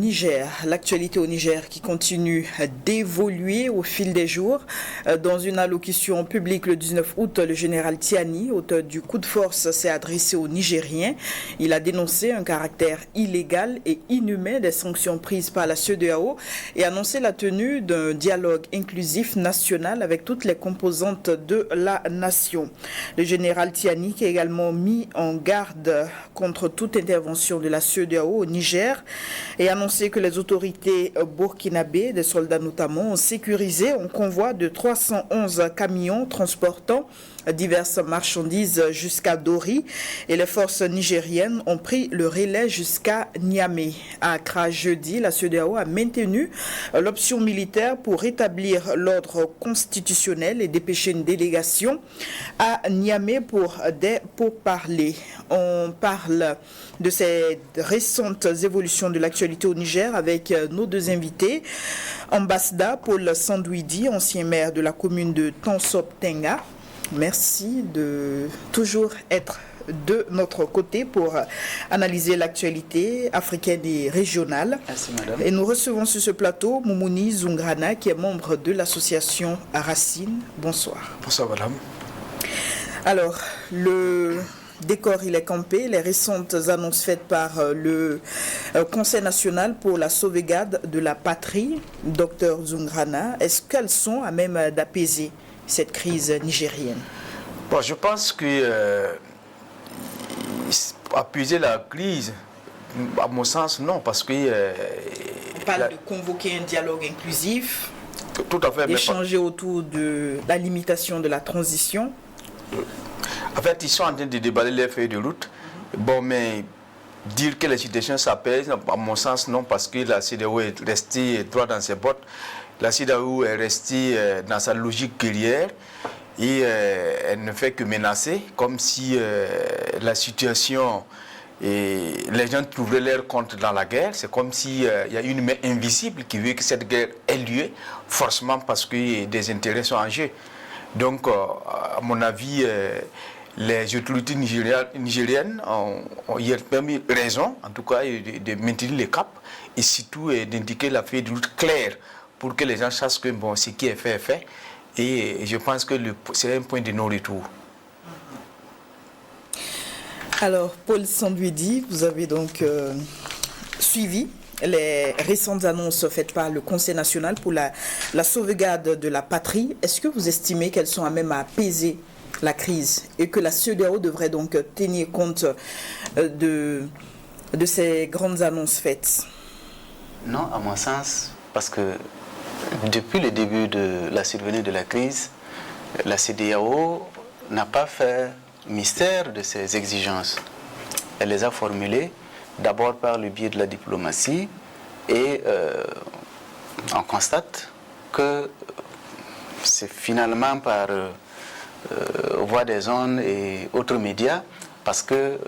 Niger. L'actualité au Niger qui continue d'évoluer au fil des jours. Dans une allocution publique le 19 août, le général Tiani, auteur du coup de force, s'est adressé aux Nigériens. Il a dénoncé un caractère illégal et inhumain des sanctions prises par la CEDEAO et annoncé la tenue d'un dialogue inclusif national avec toutes les composantes de la nation. Le général Tiani qui a également mis en garde contre toute intervention de la CEDEAO au Niger et annoncé que les autorités burkinabées, des soldats notamment, ont sécurisé un convoi de 311 camions transportant diverses marchandises jusqu'à Dori et les forces nigériennes ont pris le relais jusqu'à Niamey. À Accra jeudi, la CEDEAO a maintenu l'option militaire pour rétablir l'ordre constitutionnel et dépêcher une délégation à Niamey pour des pourparlers. On parle de ces récentes évolutions de l'actualité au Niger avec nos deux invités. Ambassadeur Paul Sandouidi, ancien maire de la commune de Tansop-Tenga. Merci de toujours être de notre côté pour analyser l'actualité africaine et régionale. Merci, madame. Et nous recevons sur ce plateau Moumouni Zungrana, qui est membre de l'association Racine. Bonsoir. Bonsoir, madame. Alors, le décor, il est campé. Les récentes annonces faites par le Conseil national pour la sauvegarde de la patrie, Dr Zungrana, est-ce qu'elles sont à même d'apaiser cette crise nigérienne? Bon, je pense que apaiser la crise, à mon sens, non, parce que... on parle de convoquer un dialogue inclusif, tout à fait, d'échanger autour de la limitation de la transition. En fait, ils sont en train de déballer les feuilles de route. Bon, mais dire que la situation s'apaise, à mon sens, non, parce que la CEDEAO est restée droit dans ses bottes. La CEDEAO est restée dans sa logique guerrière et elle ne fait que menacer, comme si la situation et les gens trouveraient leur compte dans la guerre. C'est comme s'il y a une main invisible qui veut que cette guerre ait lieu, forcément parce que des intérêts sont en jeu. Donc, à mon avis, les autorités nigériennes ont permis raison, en tout cas, de maintenir le cap et surtout d'indiquer la feuille de route claire pour que les gens sachent que bon, ce qui est fait est fait. Et je pense que c'est un point de non-retour. Alors, Paul Sandouidi, vous avez donc suivi les récentes annonces faites par le Conseil national pour la sauvegarde de la patrie. Est-ce que vous estimez qu'elles sont à même à apaiser la crise et que la CEDEAO devrait donc tenir compte de ces grandes annonces faites? Non, à mon sens, parce que depuis le début de la survenue de la crise, la CEDEAO n'a pas fait mystère de ses exigences. Elle les a formulées d'abord par le biais de la diplomatie et on constate que c'est finalement par voie des ondes et autres médias parce que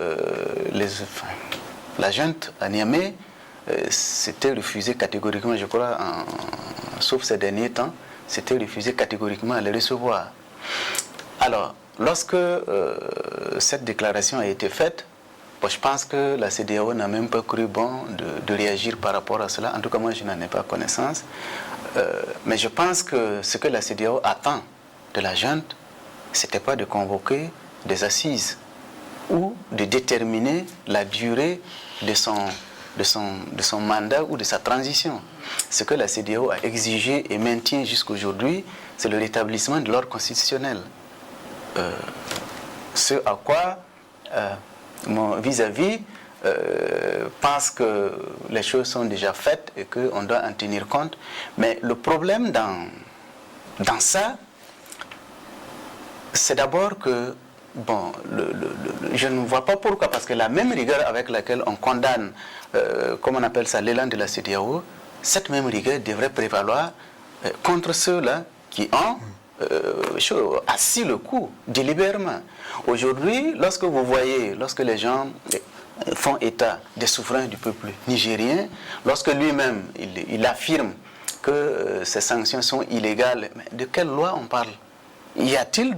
la junte à Niamey s'était refusé catégoriquement, je crois, sauf ces derniers temps, s'était refusé catégoriquement à les recevoir. Alors, lorsque cette déclaration a été faite, je pense que la CEDEAO n'a même pas cru bon de réagir par rapport à cela. En tout cas, moi, je n'en ai pas connaissance. Mais je pense que ce que la CEDEAO attend de la junte, ce n'était pas de convoquer des assises ou de déterminer la durée de son mandat ou de sa transition. Ce que la CEDEAO a exigé et maintient jusqu'aujourd'hui, c'est le rétablissement de l'ordre constitutionnel. Ce à quoi mon vis-à-vis pense que les choses sont déjà faites et qu'on doit en tenir compte. Mais le problème dans ça, c'est d'abord que, bon, je ne vois pas pourquoi, parce que la même rigueur avec laquelle on condamne, comme on appelle ça, l'élan de la CEDEAO, cette même rigueur devrait prévaloir contre ceux-là qui ont assis le coup délibérément. Aujourd'hui, lorsque les gens font état des souverains du peuple nigérien, lorsque lui-même il affirme que ces sanctions sont illégales, mais de quelle loi on parle? Y a-t-il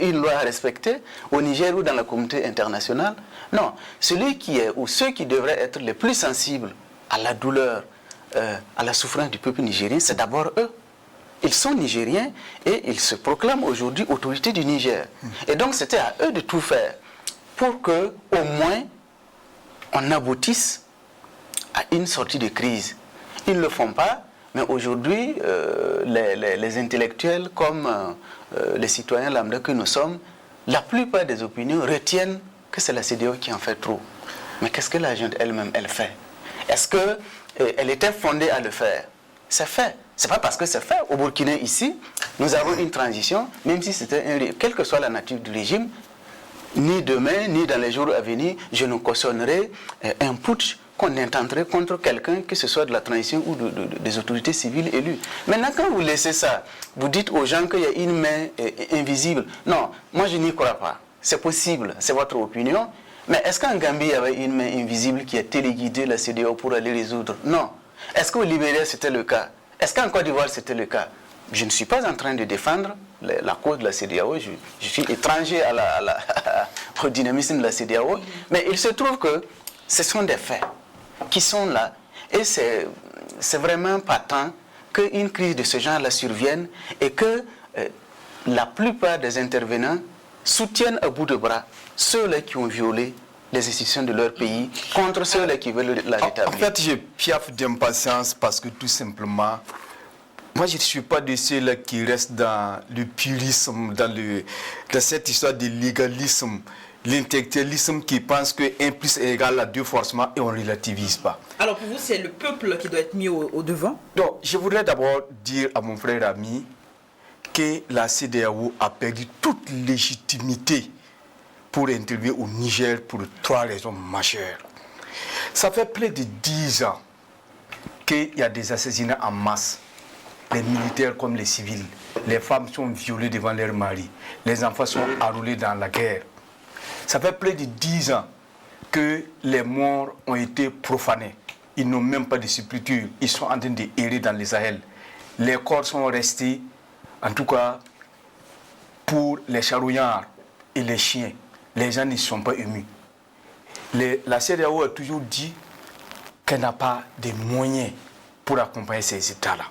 une loi à respecter au Niger ou dans la communauté internationale? Non. Celui qui est ou ceux qui devraient être les plus sensibles à la douleur à la souffrance du peuple nigérien, c'est d'abord eux. Ils sont nigériens et ils se proclament aujourd'hui autorité du Niger. Et donc c'était à eux de tout faire pour que, au moins, on aboutisse à une sortie de crise. Ils ne le font pas, mais aujourd'hui, les intellectuels comme les citoyens lambda que nous sommes, la plupart des opinions retiennent que c'est la CEDEAO qui en fait trop. Mais qu'est-ce que la junte elle-même, elle fait? Est-ce qu'elle était fondée à le faire? C'est fait. C'est pas parce que c'est fait. Au Burkina, ici, nous avons une transition, même si c'était quelle que soit la nature du régime, ni demain, ni dans les jours à venir, je ne cautionnerai un putsch qu'on intenterait contre quelqu'un, que ce soit de la transition ou des autorités civiles élues. Maintenant, quand vous laissez ça, vous dites aux gens qu'il y a une main invisible. Non, moi je n'y crois pas. C'est possible, c'est votre opinion. Mais est-ce qu'en Gambie, il y avait une main invisible qui a téléguidé la CEDEAO pour aller résoudre? Non. Est-ce qu'au Libéria, c'était le cas? Est-ce qu'en Côte d'Ivoire, c'était le cas? Je ne suis pas en train de défendre la cause de la CEDEAO. Je suis étranger au dynamisme de la CEDEAO. Mais il se trouve que ce sont des faits qui sont là. Et c'est vraiment patent qu'une crise de ce genre-là survienne et que la plupart des intervenants soutiennent à bout de bras ceux-là qui ont violé les institutions de leur pays contre ceux-là qui veulent la rétablir. En fait, je piaffe d'impatience parce que tout simplement, moi je ne suis pas de ceux-là qui restent dans le purisme, dans cette histoire de légalisme, l'intellectualisme qui pense que 1 plus 1 égale à 2 forcément et on ne relativise pas. Alors pour vous, c'est le peuple qui doit être mis au devant? Donc, je voudrais d'abord dire à mon frère ami que la CEDEAO a perdu toute légitimité pour intervenir au Niger pour 3 raisons majeures. Ça fait plus de 10 ans qu'il y a des assassinats en masse. Les militaires comme les civils. Les femmes sont violées devant leurs maris. Les enfants sont enrôlés dans la guerre. Ça fait plus de 10 ans que les morts ont été profanés. Ils n'ont même pas de sépulture. Ils sont en train d'errer dans les Sahel. Les corps sont restés, en tout cas, pour les charognards et les chiens. Les gens ne sont pas émus. La CEDEAO a toujours dit qu'elle n'a pas de moyens pour accompagner ces États-là.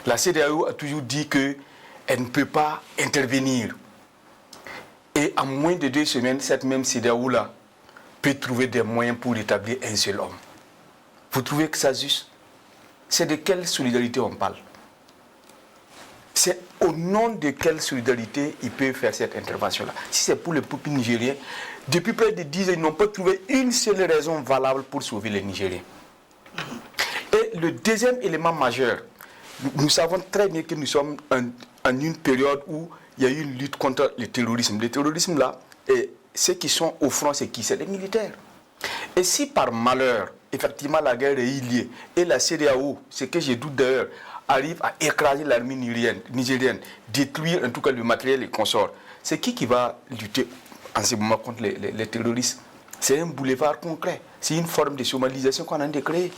La CEDEAO a toujours dit qu'elle ne peut pas intervenir. Et en moins de 2 semaines, cette même CEDEAO-là peut trouver des moyens pour établir un seul homme. Vous trouvez que ça juste? C'est de quelle solidarité on parle? C'est au nom de quelle solidarité il peut faire cette intervention-là? Si c'est pour le peuple nigérien, depuis près de 10 ans, ils n'ont pas trouvé une seule raison valable pour sauver les Nigériens. Et le deuxième élément majeur, nous savons très bien que nous sommes en une période où il y a eu une lutte contre le terrorisme. Le terrorisme, là, et ceux qui sont au front, c'est qui? C'est les militaires. Et si par malheur, effectivement, la guerre est liée, et la CEDEAO, ce que je doute d'ailleurs, arrive à écraser l'armée nigérienne, détruire en tout cas le matériel et consorts, c'est qui va lutter en ce moment contre les terroristes? C'est un boulevard concret. C'est une forme de somalisation qu'on a créée.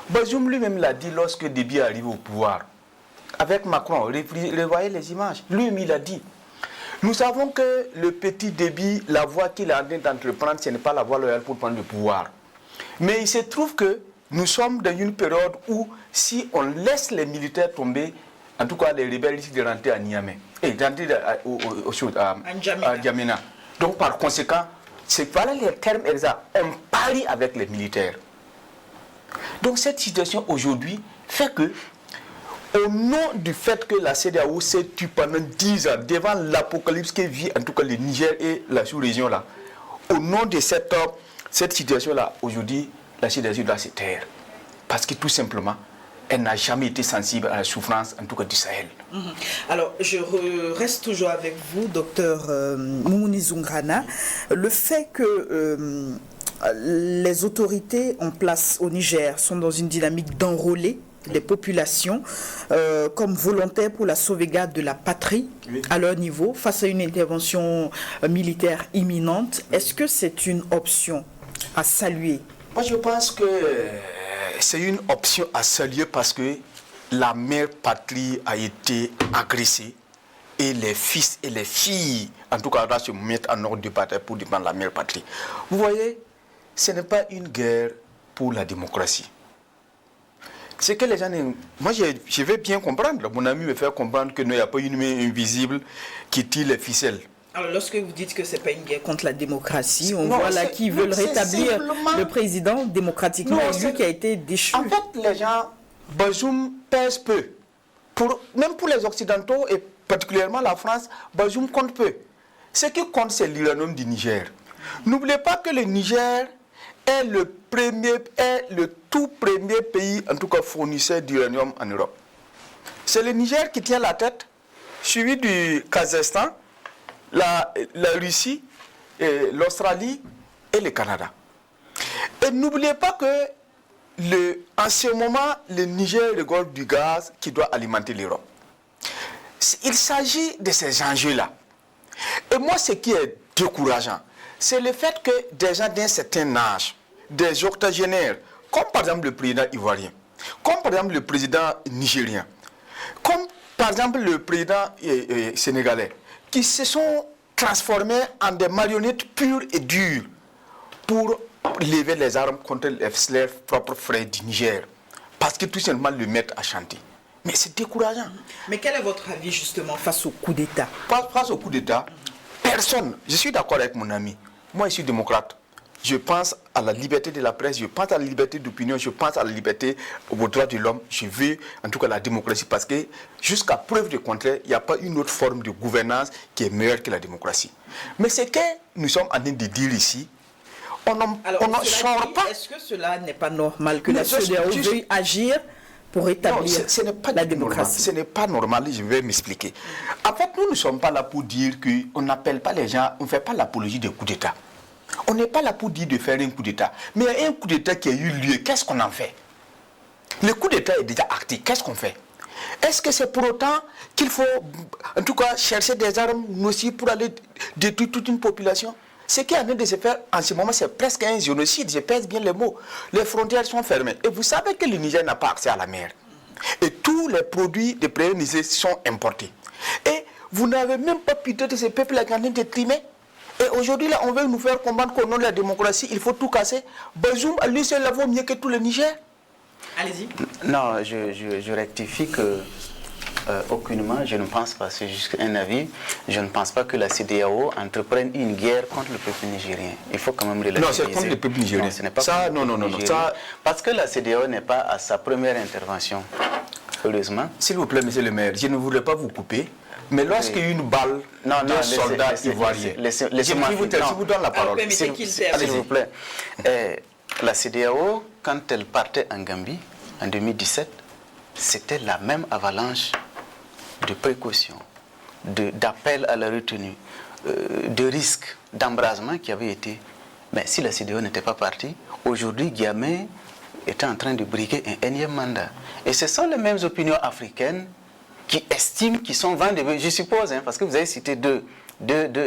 Bazoum lui-même l'a dit lorsque Déby est arrivé au pouvoir. Avec Macron, revoyez les images. Lui-même il a dit. Nous savons que le petit Déby, la voie qu'il est en train d'entreprendre, ce n'est pas la voie loyale pour prendre le pouvoir. Mais il se trouve que nous sommes dans une période où, si on laisse les militaires tomber, en tout cas les rebelles risquent de rentrer à Niamey, et d'entrer à N'Djamena. Donc par conséquent, voilà les termes exacts. On parie avec les militaires. Donc cette situation aujourd'hui fait que, au nom du fait que la CEDEAO s'est tue pendant 10 ans devant l'apocalypse que vit en tout cas le Niger et la sous-région là, au nom de cette situation là, aujourd'hui, la CEDEAO doit se taire. Parce que tout simplement, elle n'a jamais été sensible à la souffrance, en tout cas du Sahel. Alors, je reste toujours avec vous, docteur Moumouni Zoungrana. Le fait que les autorités en place au Niger sont dans une dynamique d'enrôler les populations comme volontaires pour la sauvegarde de la patrie à leur niveau face à une intervention militaire imminente, est-ce que c'est une option à saluer? Moi, je pense que c'est une option à saluer parce que la mère patrie a été agressée et les fils et les filles, en tout cas, doivent se mettre en ordre de bataille pour défendre la mère patrie. Vous voyez, ce n'est pas une guerre pour la démocratie. c'est que les gens... Moi, je vais bien comprendre. Mon ami me fait comprendre qu'il n'y a pas une main invisible qui tire les ficelles. Alors, lorsque vous dites que ce n'est pas une guerre contre la démocratie, on voit là qu'ils veulent rétablir le président démocratiquement élu qui a été déchu. En fait, les gens, Bazoum pèse peu. Même pour les Occidentaux et particulièrement la France, Bazoum compte peu. Ce qui compte, c'est l'uranium du Niger. N'oubliez pas que le Niger est le tout premier pays, en tout cas fournisseur d'uranium en Europe. C'est le Niger qui tient la tête, suivi du Kazakhstan, la Russie, l'Australie et le Canada. Et n'oubliez pas que en ce moment, le Niger regorge du gaz qui doit alimenter l'Europe. Il s'agit de ces enjeux-là. Et moi, ce qui est décourageant, c'est le fait que des gens d'un certain âge, des octogénaires, comme par exemple le président ivoirien, comme par exemple le président nigérien, comme par exemple le président sénégalais, qui se sont transformés en des marionnettes pures et dures pour lever les armes contre leurs propres frères du Niger, parce que tout simplement le mettent à chanter. Mais c'est décourageant. Mais quel est votre avis justement face au coup d'État? Face au coup d'État, personne, je suis d'accord avec mon ami, moi je suis démocrate. Je pense à la liberté de la presse, je pense à la liberté d'opinion, je pense à la liberté aux droits de l'homme. Je veux en tout cas la démocratie parce que jusqu'à preuve du contraire, il n'y a pas une autre forme de gouvernance qui est meilleure que la démocratie. Mais ce que nous sommes en train de dire ici, on n'en sort pas. Est-ce que cela n'est pas normal que la CEDEAO veuille agir pour établir la démocratie? Ce n'est pas normal, je vais m'expliquer. En fait, nous ne sommes pas là pour dire qu'on n'appelle pas les gens, on ne fait pas l'apologie des coups d'État. On n'est pas là pour dire de faire un coup d'État. Mais il y a un coup d'État qui a eu lieu, qu'est-ce qu'on en fait? Le coup d'État est déjà acté, qu'est-ce qu'on fait? Est-ce que c'est pour autant qu'il faut, en tout cas, chercher des armes nocives pour aller détruire toute une population? Ce qui est en train de se faire en ce moment, c'est presque un génocide, je pèse bien les mots. Les frontières sont fermées. Et vous savez que le Niger n'a pas accès à la mer. Et tous les produits de première nécessité sont importés. Et vous n'avez même pas pitié de ces peuples qui sont en train de trimer. Et aujourd'hui, là, on veut nous faire comprendre qu'au nom de la démocratie, il faut tout casser. Bazoum, lui seul, là, vaut mieux que tout le Niger. Allez-y. Non, je rectifie que aucunement, je ne pense pas, c'est juste un avis, je ne pense pas que la CEDEAO entreprenne une guerre contre le peuple nigérien. Il faut quand même relativiser. Non, c'est contre le peuple nigérien. Non, ce n'est pas ça, contre non. Ça... Parce que la CEDEAO n'est pas à sa première intervention, heureusement. S'il vous plaît, monsieur le maire, je ne voudrais pas vous couper. Mais lorsqu'il y a une balle d'un soldat ivoirien, je vous donne la parole. S'il vous plaît. La CEDEAO, quand elle partait en Gambie, en 2017, c'était la même avalanche de précautions, d'appel à la retenue, de risques d'embrasement qui avait été... Mais si la CEDEAO n'était pas partie, aujourd'hui, Guiamé était en train de briguer un énième mandat. Et ce sont les mêmes opinions africaines qui estiment qu'ils sont vendus. Je suppose, parce que vous avez cité deux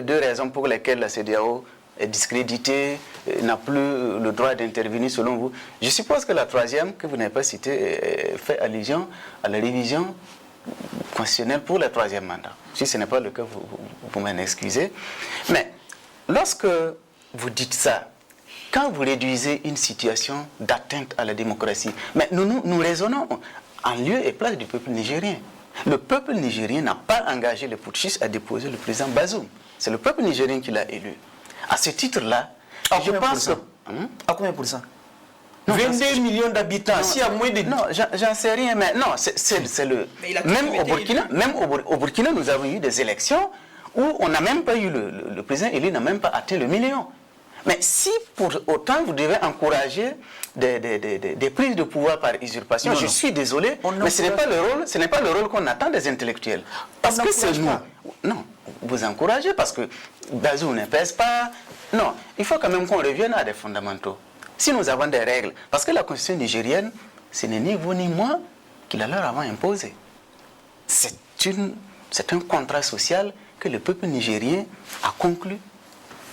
raisons pour lesquelles la CEDEAO est discréditée, n'a plus le droit d'intervenir selon vous. Je suppose que la troisième, que vous n'avez pas citée, fait allusion à la révision constitutionnelle pour le troisième mandat. Si ce n'est pas le cas, vous m'en excusez. Mais lorsque vous dites ça, quand vous réduisez une situation d'atteinte à la démocratie, mais nous raisonnons en lieu et place du peuple nigérien. Le peuple nigérien n'a pas engagé les putschistes à déposer le président Bazoum. C'est le peuple nigérien qui l'a élu. À ce titre-là, je pense que... À combien pour cent? 22 millions d'habitants, s'il y a moins de... Non, j'en sais rien, mais non, c'est le... Même au Burkina, nous avons eu des élections où on n'a même pas eu le président élu n'a même pas atteint le million. Mais si pour autant vous devez encourager des prises de pouvoir par usurpation, je suis désolé, mais ce n'est pas le rôle qu'on attend des intellectuels. Parce que c'est nous. Non, vous encouragez parce que Bazoum ne pèse pas. Non, il faut quand même qu'on revienne à des fondamentaux. Si nous avons des règles, parce que la constitution nigérienne, ce n'est ni vous ni moi qui la leur avons imposée. C'est un contrat social que le peuple nigérien a conclu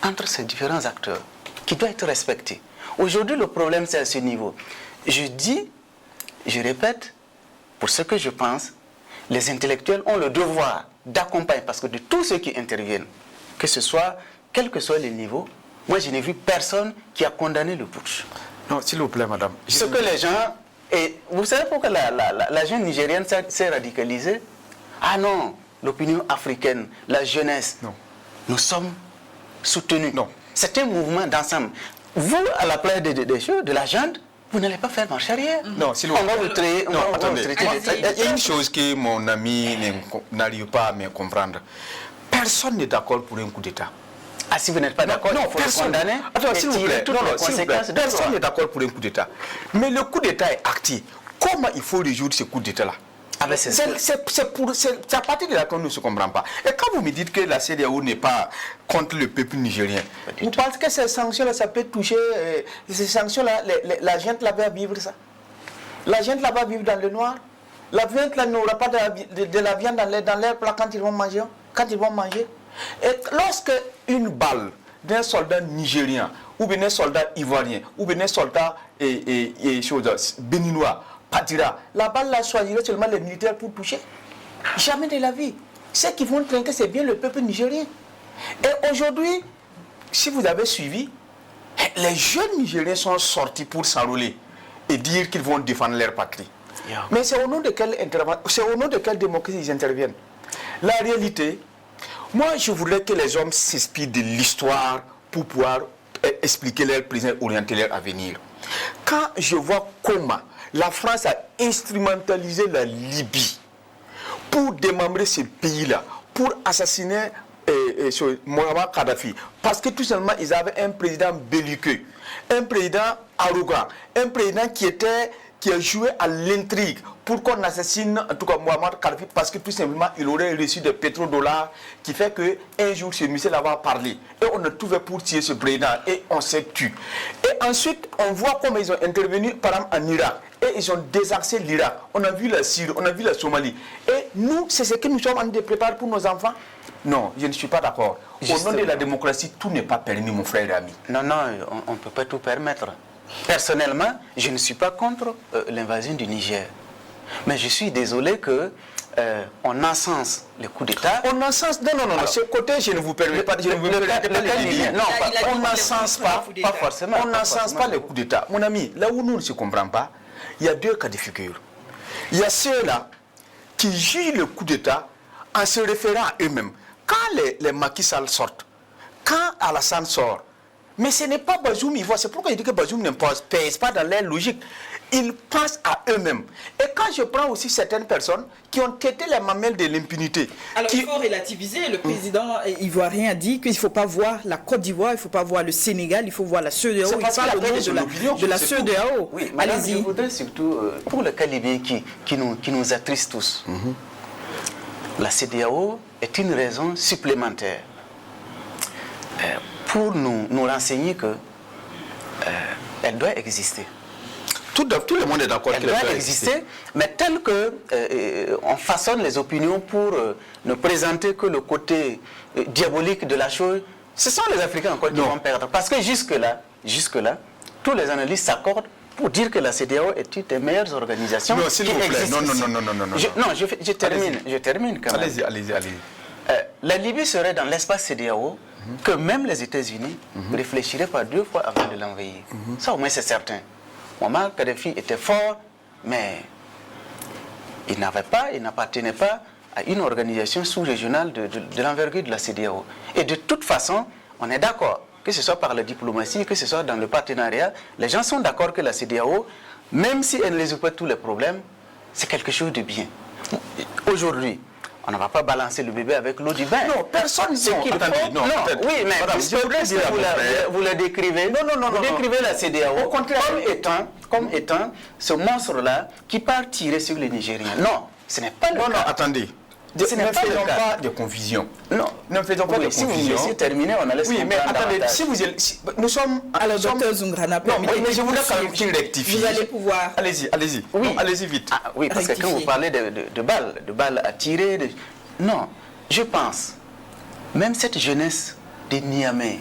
entre ces différents acteurs, qui doit être respecté. Aujourd'hui, le problème, c'est à ce niveau. Je répète, pour ce que je pense, les intellectuels ont le devoir d'accompagner, parce que de tous ceux qui interviennent, que ce soit, quel que soit le niveau, moi, je n'ai vu personne qui a condamné le putsch. Non, s'il vous plaît, madame. Ce que les gens Et vous savez pourquoi la jeune nigérienne s'est radicalisée? Ah non, l'opinion africaine, la jeunesse, non. Nous sommes soutenus. Non. C'est un mouvement d'ensemble. Vous, à la place de la junte, vous n'allez pas faire marche arrière. Non, s'il vous on va vous traiter. Non, attendez. Il y a une chose que mon ami n'arrive pas à me comprendre. Personne n'est d'accord pour un coup d'État. Ah, si vous n'êtes pas d'accord, il faut le condamner. Attends, s'il vous plaît. Toutes les conséquences. Personne n'est d'accord pour un coup d'État. Mais le coup d'État est acté. Comment il faut résoudre ce coup d'État-là? Ah ben c'est à partir de là qu'on ne se comprend pas. Et quand vous me dites que la CEDEAO n'est pas contre le peuple nigérien, vous pensez que ces sanctions-là, ça peut toucher, ces sanctions-là, la gente là va vivre ça? La gente là va vivre dans le noir? La gente là n'aura pas de la viande dans leur plat quand ils vont manger? Et lorsque une balle d'un soldat nigérien, ou bien un soldat ivoirien, ou bien un soldat béninois, partira, la balle là choisirait seulement les militaires pour toucher. Jamais de la vie. Ceux qui vont trinquer, c'est bien le peuple nigérien. Et aujourd'hui, si vous avez suivi, les jeunes Nigériens sont sortis pour s'enrôler et dire qu'ils vont défendre leur patrie. Yeah. Mais c'est au nom de quelle démocratie ils interviennent? La réalité, moi je voudrais que les hommes s'inspirent de l'histoire pour pouvoir expliquer leur présent, orienter leur avenir. Quand je vois comment la France a instrumentalisé la Libye pour démembrer ce pays-là, pour assassiner Muammar Kadhafi, parce que tout simplement ils avaient un président belliqueux, un président arrogant, un président qui a joué à l'intrigue pour qu'on assassine en tout cas Muammar Kadhafi, parce que tout simplement il aurait reçu des pétrodollars qui fait qu'un jour ce monsieur là va parler et on a tout fait pour tuer ce président et on s'est tué. Et ensuite on voit comment ils ont intervenu par exemple en Irak et ils ont désaxé l'Irak. On a vu la Syrie, on a vu la Somalie. Et nous, c'est ce que nous sommes en train de préparer pour nos enfants? Non, je ne suis pas d'accord. Au nom de la démocratie, tout n'est pas permis, mon frère et ami. Non, on ne peut pas tout permettre. Personnellement, je ne suis pas contre l'invasion du Niger. Mais je suis désolé que on encense le coup d'État. On encense. Non. Ce côté, je ne vous permets pas. Je ne vous permets pas de dire. Non, on n'encense pas forcément. On n'encense pas le coup d'État. Mon ami, là où nous ne se comprenons pas, il y a deux cas de figure. Il y a ceux-là qui jugent le coup d'État en se référant à eux-mêmes. Quand les Macky Sall sortent, quand Alassane sort, mais ce n'est pas Bazoum, c'est pourquoi je dis que Bazoum ne pèse pas dans leur logique. Ils pensent à eux-mêmes. Et quand je prends aussi certaines personnes qui ont été les mamelles de l'impunité. Alors il faut relativiser. Le président ivoirien a dit qu'il ne faut pas voir la Côte d'Ivoire, il ne faut pas voir le Sénégal, il faut voir la CEDEAO. Il parle de la CEDEAO. Oui, allez-y. Je voudrais surtout, pour le cas libyen qui nous attriste tous, la CEDEAO est une raison supplémentaire pour nous renseigner qu'elle doit exister. Tout le monde est d'accord qu'elle doit exister, mais tel qu'on façonne les opinions pour ne présenter que le côté diabolique de la chose, ce sont les Africains encore qui vont perdre. Parce que jusque-là, tous les analystes s'accordent pour dire que la CEDEAO est une des meilleures organisations qui existent. Non, je termine quand même. Allez-y. La Libye serait dans l'espace CEDEAO que même les États-Unis réfléchiraient pas 2 fois avant de l'envahir. Ça au moins c'est certain. Muammar Kadhafi était fort, mais il n'appartenait pas à une organisation sous-régionale de l'envergure de la CEDEAO. Et de toute façon, on est d'accord, que ce soit par la diplomatie, que ce soit dans le partenariat, les gens sont d'accord que la CEDEAO, même si elle ne résout pas tous les problèmes, c'est quelque chose de bien. Aujourd'hui, on ne va pas balancer le bébé avec l'eau du bain. Non, personne non, oui, mais vous la décrivez. Vous décrivez la CEDEAO au contraire comme étant ce monstre-là qui part tirer sur les Nigériens. Non, ce n'est pas le cas. Non, attendez. Ne faisons pas de confusion. Non, ne faisons pas de confusion. Si vous laissez terminer, on allait se comprendre. Oui, mais attendez, nous sommes... Alors, docteur Zungrana, mais je voulais quand même qu'il rectifie. Vous allez pouvoir... Allez-y. Oui. Allez-y vite. Oui, parce que quand vous parlez de balles à tirer... Non, je pense, même cette jeunesse de Niamey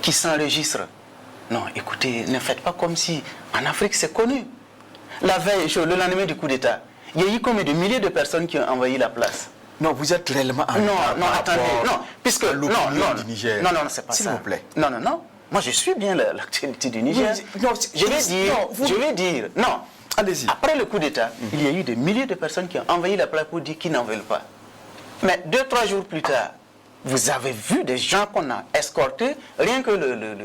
qui s'enregistre, non, écoutez, ne faites pas comme si en Afrique c'est connu. La veille, le lendemain du coup d'État, il y a eu combien de milliers de personnes qui ont envahi la place? Non, vous êtes réellement en Non, attendez, non, puisque l'opinion du Niger. Non, c'est pas ça. S'il vous plaît. Non. Moi, je suis bien l'actualité du Niger. Je vais dire, non. Allez-y. Après le coup d'État, il y a eu des milliers de personnes qui ont envahi la place pour dire qu'ils n'en veulent pas. Mais 2-3 jours plus tard, vous avez vu des gens qu'on a escortés. Rien que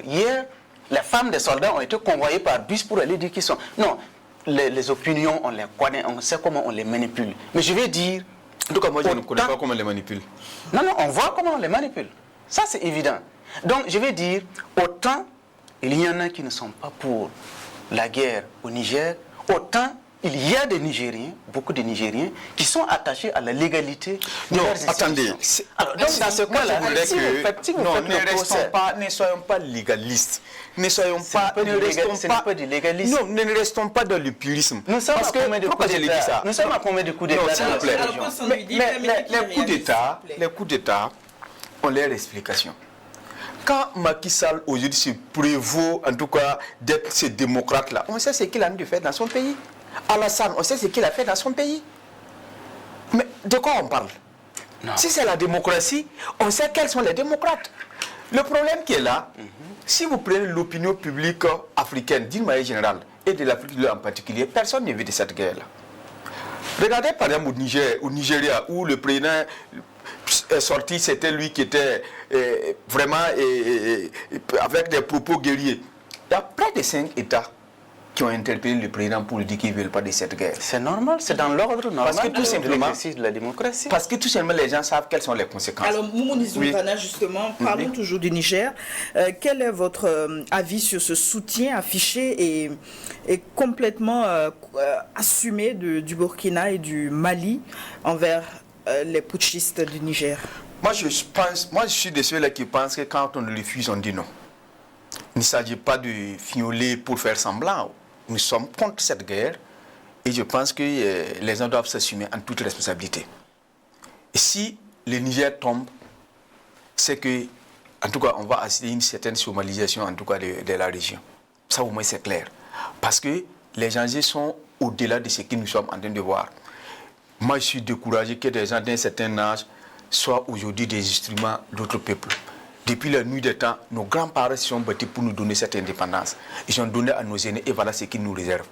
hier, les femmes des soldats ont été convoyées par bus pour aller dire qu'ils sont... Non, les opinions, on les connaît, on sait comment on les manipule. Mais je vais dire... En tout cas, moi, je ne connais pas comment on les manipule. Non, on voit comment on les manipule. Ça, c'est évident. Donc, je vais dire, autant il y en a qui ne sont pas pour la guerre au Niger, autant il y a des Nigériens, beaucoup de Nigériens, qui sont attachés à la légalité. Non, attendez. Alors, donc, dans ce cas-là, ne soyons pas légalistes. Ne restons pas du légalisme. Non, ne restons pas dans le purisme. Nous sommes à combien de coups d'État? Nous sommes à combien de coups d'État? Non, s'il vous plaît. Les coups d'État ont leur explication. Quand Macky Sall aujourd'hui se prévaut, en tout cas, d'être ce démocrate-là, on sait ce qu'il a mis de faire dans son pays. Alassane, on sait ce qu'il a fait dans son pays. Mais de quoi on parle? Non. Si c'est la démocratie, on sait quels sont les démocrates. Le problème qui est là, si vous prenez l'opinion publique africaine d'une manière générale, et de l'Afrique en particulier, personne ne veut de cette guerre-là. Regardez par exemple au Nigeria, où le président est sorti, c'était lui qui était vraiment avec des propos guerriers. Il y a près de 5 États qui ont interpellé le président pour lui dire qu'ils ne veulent pas de cette guerre. C'est normal, c'est dans l'ordre normal. Parce que tout simplement, de la démocratie. Parce que tout simplement, les gens savent quelles sont les conséquences. Alors, Moumouni Zoumrana, justement, parlons toujours du Niger. Quel est votre avis sur ce soutien affiché et complètement assumé du Burkina et du Mali envers les putschistes du Niger? Moi, je suis de ceux-là qui pensent que quand on refuse, on dit non. Il ne s'agit pas de fioler pour faire semblant. Nous sommes contre cette guerre et je pense que les gens doivent s'assumer en toute responsabilité. Et si le Niger tombe, c'est que, en tout cas, on va assister à une certaine somalisation, en tout cas, de la région. Ça, au moins, c'est clair. Parce que les enjeux sont au-delà de ce que nous sommes en train de voir. Moi, je suis découragé que des gens d'un certain âge soient aujourd'hui des instruments d'autres peuples. Depuis la nuit des temps, nos grands-parents se sont battus pour nous donner cette indépendance. Ils ont donné à nos aînés et voilà ce qu'ils nous réservent.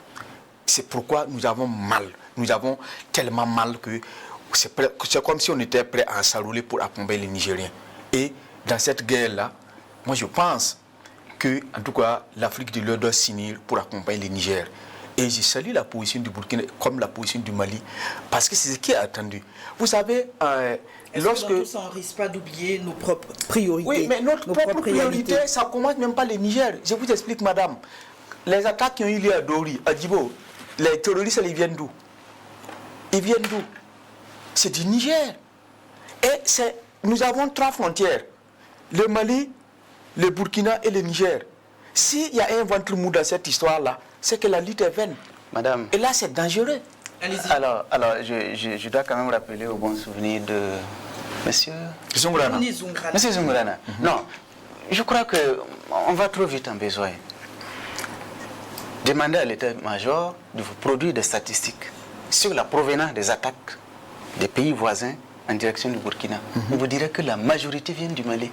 C'est pourquoi nous avons mal. Nous avons tellement mal que c'est comme si on était prêt à s'enrôler pour accompagner les Nigériens. Et dans cette guerre-là, moi je pense que, en tout cas, l'Afrique de l'Ouest doit s'unir pour accompagner les Niger. Et je salue la position du Burkina comme la position du Mali, parce que c'est ce qui est attendu. Vous savez, lorsque... Dans tout ça, on ne risque pas d'oublier nos propres priorités. Oui, mais notre propre priorité, ça ne commence même pas les Niger. Je vous explique, madame. Les attaques qui ont eu lieu à Dori, à Djibo, les terroristes, ils viennent d'où? Ils viennent d'où? C'est du Niger. Et nous avons 3 frontières. Le Mali, le Burkina et le Niger. S'il y a un ventre mou dans cette histoire-là, c'est que la lutte est vaine. Madame. Et là, c'est dangereux. Alors je dois quand même rappeler au bon souvenir de Monsieur Zoumrana. Monsieur Zoumrana. Non, je crois qu'on va trop vite en besoin. Demandez à l'état-major de vous produire des statistiques sur la provenance des attaques des pays voisins en direction du Burkina. On vous dirait que la majorité vient du Mali.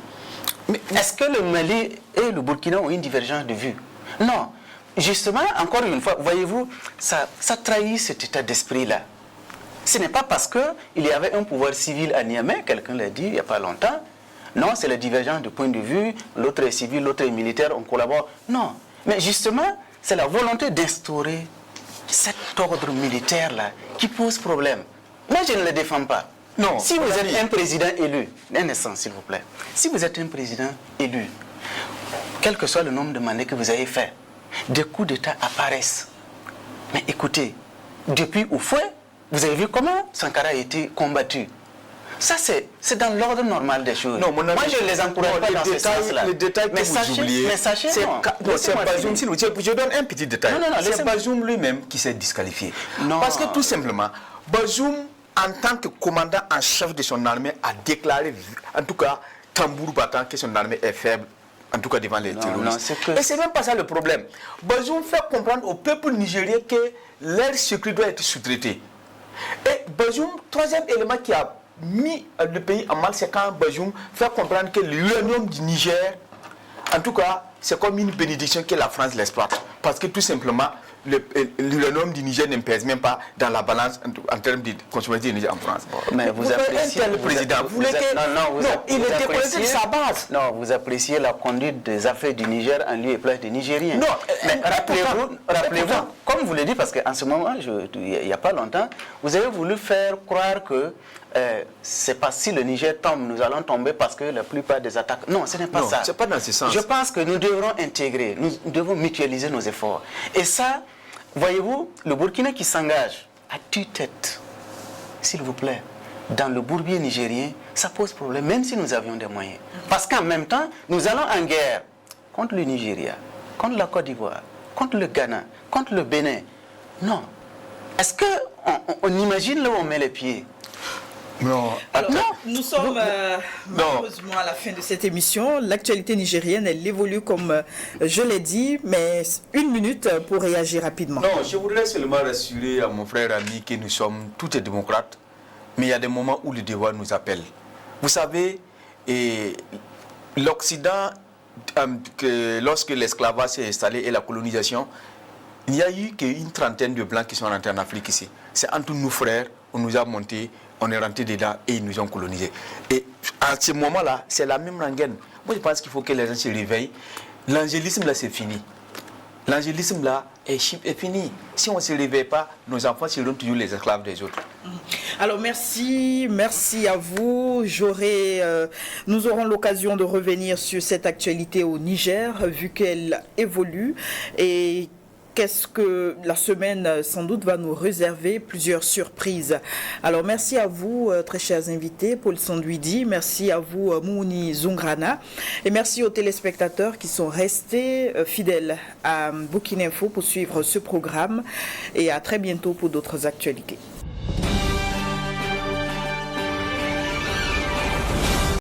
Mais est-ce que le Mali et le Burkina ont une divergence de vue? Non. Justement, encore une fois, voyez-vous, ça trahit cet état d'esprit-là. Ce n'est pas parce qu'il y avait un pouvoir civil à Niamey, quelqu'un l'a dit il n'y a pas longtemps. Non, c'est la divergence de point de vue, l'autre est civil, l'autre est militaire, on collabore. Non, mais justement, c'est la volonté d'instaurer cet ordre militaire-là qui pose problème. Moi, je ne le défends pas. Non, si vous êtes un président élu, un instant s'il vous plaît, si vous êtes un président élu, quel que soit le nombre de mandats que vous avez fait, des coups d'État apparaissent. Mais écoutez, depuis Oufoué, vous avez vu comment Sankara a été combattu. Ça, c'est dans l'ordre normal des choses. Non, moi, je ne les encourage pas dans ce sens-là. Les détails que vous oubliez, mais sachez, c'est Bazoum. Je donne un petit détail. C'est Bazoum lui-même qui s'est disqualifié. Non. Parce que tout simplement, Bazoum, en tant que commandant en chef de son armée, a déclaré, en tout cas, tambour battant, que son armée est faible. En tout cas devant les terroristes. Et c'est même pas ça le problème. Bazoum fait comprendre au peuple nigérien que leur sécurité doit être sous-traitée. Et Bazoum, troisième élément qui a mis le pays en mal, c'est quand Bazoum fait comprendre que l'uranium du Niger, en tout cas, c'est comme une bénédiction que la France l'exploite. parce que tout simplement, le nom du Niger ne pèse même pas dans la balance en termes de consommation du Niger en France. Mais vous appréciez... Un tel président, vous voulez que... Non, il est déconnecté de sa base. Non, vous appréciez la conduite des affaires du Niger en lieu et place des Nigériens. Non, mais rappelez-vous, comme vous l'avez dit, parce qu'en ce moment, il n'y a pas longtemps, vous avez voulu faire croire que c'est pas si le Niger tombe, nous allons tomber parce que la plupart des attaques... Non, ce n'est pas ça. C'est pas dans ce sens. Je pense que nous devrons intégrer, nous devons mutualiser nos efforts. Et ça... Voyez-vous, le Burkina qui s'engage à tue-tête, s'il vous plaît, dans le bourbier nigérien, ça pose problème, même si nous avions des moyens. Parce qu'en même temps, nous allons en guerre contre le Nigeria, contre la Côte d'Ivoire, contre le Ghana, contre le Bénin. Non. Est-ce qu'on imagine là où on met les pieds? Non. Alors, nous sommes malheureusement à la fin de cette émission. L'actualité nigérienne, elle évolue comme je l'ai dit, mais 1 minute pour réagir rapidement. Non, je voudrais seulement rassurer à mon frère ami que nous sommes tous démocrates, mais il y a des moments où le devoir nous appelle. Vous savez, l'Occident, lorsque l'esclavage s'est installé et la colonisation, il n'y a eu qu'une trentaine de Blancs qui sont rentrés en Afrique ici. C'est entre nous frères, on nous a montés, on est rentré dedans et ils nous ont colonisés. Et à ce moment-là, c'est la même rengaine. Moi, je pense qu'il faut que les gens se réveillent. L'angélisme, là, c'est fini. L'angélisme, là, est fini. Si on ne se réveille pas, nos enfants seront toujours les esclaves des autres. Alors, merci à vous. Nous aurons l'occasion de revenir sur cette actualité au Niger, vu qu'elle évolue. Et qu'est-ce que la semaine, sans doute, va nous réserver? Plusieurs surprises. Alors, merci à vous, très chers invités, Paul Sandouidi. Merci à vous, Mouni Zungrana. Et merci aux téléspectateurs qui sont restés fidèles à Burkina Info pour suivre ce programme. Et à très bientôt pour d'autres actualités.